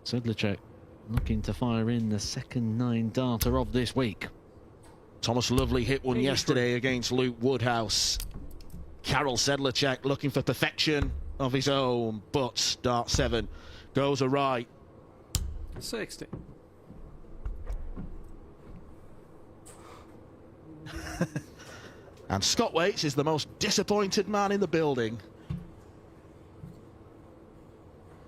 Sedlacek looking to fire in the second 9-darter of this week. Thomas Lovely hit one yesterday against Luke Woodhouse. Karel Sedlacek looking for perfection of his own, but dart 7 goes awry. 60. And Scott Waits is the most disappointed man in the building.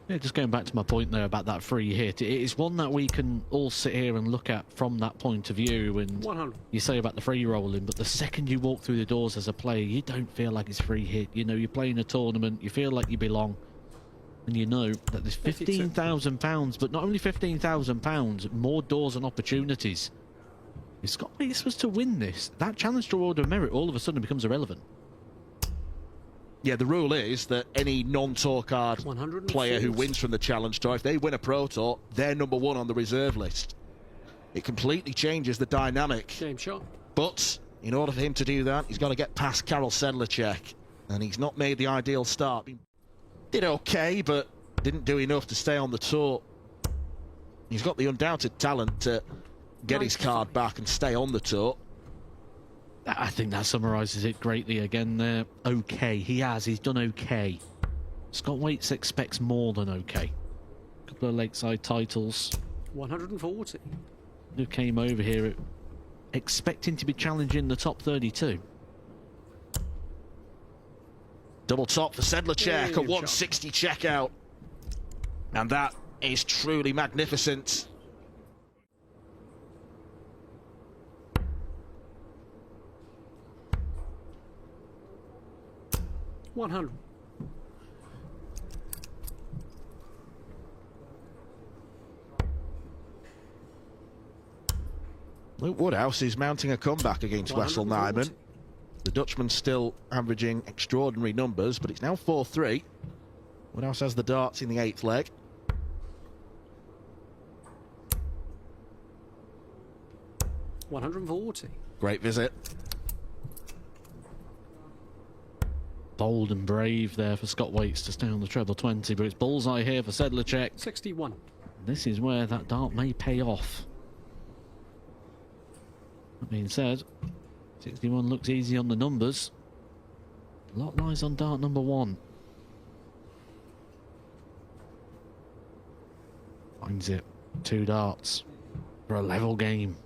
Yeah, just going back to my point there about that free hit, it is one that we can all sit here and look at from that point of view. And 100. You say about the free rolling, but the second you walk through the doors as a player, you don't feel like it's free hit. You know, you're playing a tournament, you feel like you belong, and you know that there's £15,000, but not only £15,000, more doors and opportunities. If Scott Waits was to win this, that challenge to Order of Merit all of a sudden becomes irrelevant. Yeah, the rule is that any non-tour card player who wins from the Challenge Tour, if they win a Pro Tour, they're number 1 on the reserve list. It completely changes the dynamic. Game shot. But in order for him to do that, he's got to get past Karel Sedlacek, and he's not made the ideal start. He did okay, but didn't do enough to stay on the tour. He's got the undoubted talent to get his card back and stay on the tour. I think that summarises it greatly again there. Okay, he's done okay. Scott Waits expects more than okay. A couple of Lakeside titles. 140. Who came over here expecting to be challenging the top 32. Double top for Sedlacek, a 160 checkout. And that is truly magnificent. $100. Luke Woodhouse is mounting a comeback against Wessel Nijman. The Dutchman still averaging extraordinary numbers, but it's now 4-3. Woodhouse has the darts in the 8th leg. $140. Great visit. Bold and brave there for Scott Waits to stay on the treble 20, but it's bullseye here for Sedlacek. 61. This is where that dart may pay off. That being said, 61 looks easy on the numbers. A lot lies on dart number 1. Finds it. 2 darts for a level game.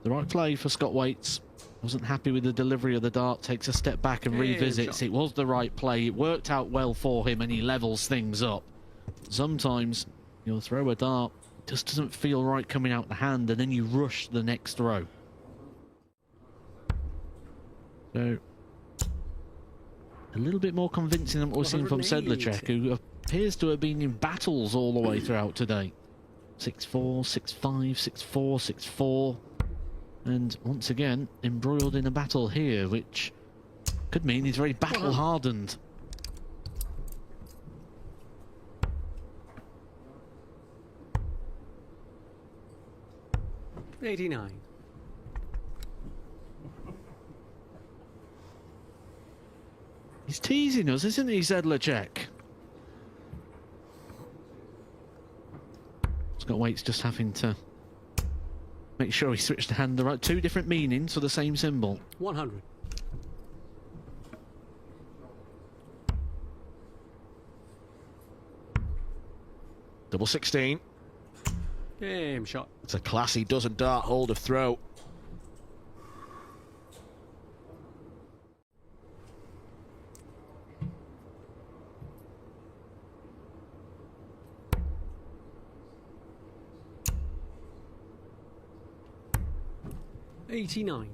The right play for Scott Waits. Wasn't happy with the delivery of the dart, takes a step back and revisits. It was the right play, it worked out well for him, and he levels things up. Sometimes you'll throw a dart, it just doesn't feel right coming out the hand, and then you rush the next throw. So, a little bit more convincing than what we're seeing from Sedlacek, who appears to have been in battles all the way throughout today. 6-4, 6-5, 6-4, 6-4. And once again, embroiled in a battle here, which could mean he's very battle-hardened. $89. He's teasing us, isn't he, Sedlacek? Scott Waits just having to make sure he switched the hand the right. 2 different meanings for the same symbol. 100. Double 16. Game shot. It's a classy dozen dart hold of throw. $89.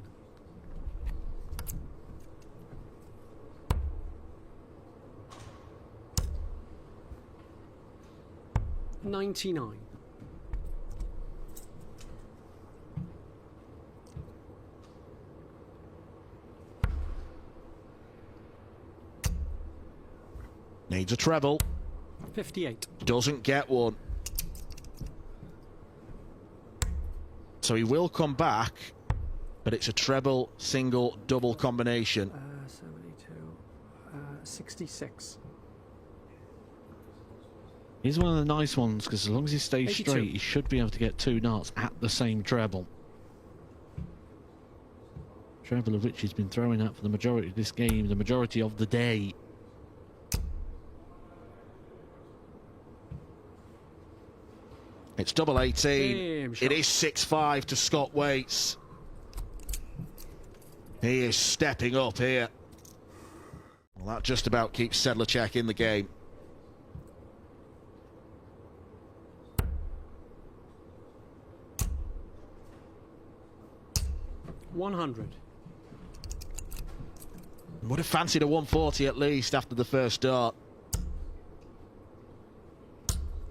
$99. Needs a treble. 58. Doesn't get one. So he will come back, but it's a treble, single, double combination. 72. 66. He's one of the nice ones because as long as he stays 82. straight, he should be able to get 2 knots at the same treble. Treble of which he's been throwing at for the majority of this game, the majority of the day. It's double 18. Game It shot. is 6-5 to Scott Waits. He is stepping up here. Well, that just about keeps Sedlacek in the game. $100. Would have fancied a 140 at least after the first dart.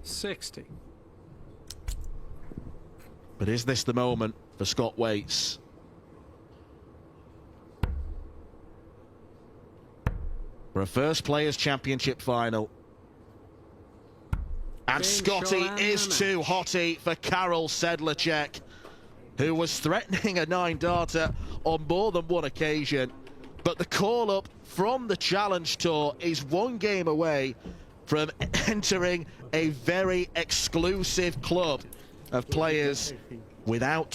60. But is this the moment for Scott Waits? For a first Players' Championship final. And Game Scotty shot is and too hotty for Karel Sedlacek, who was threatening a 9-darter on more than one occasion. But the call-up from the Challenge Tour is 1 game away from entering a very exclusive club of players without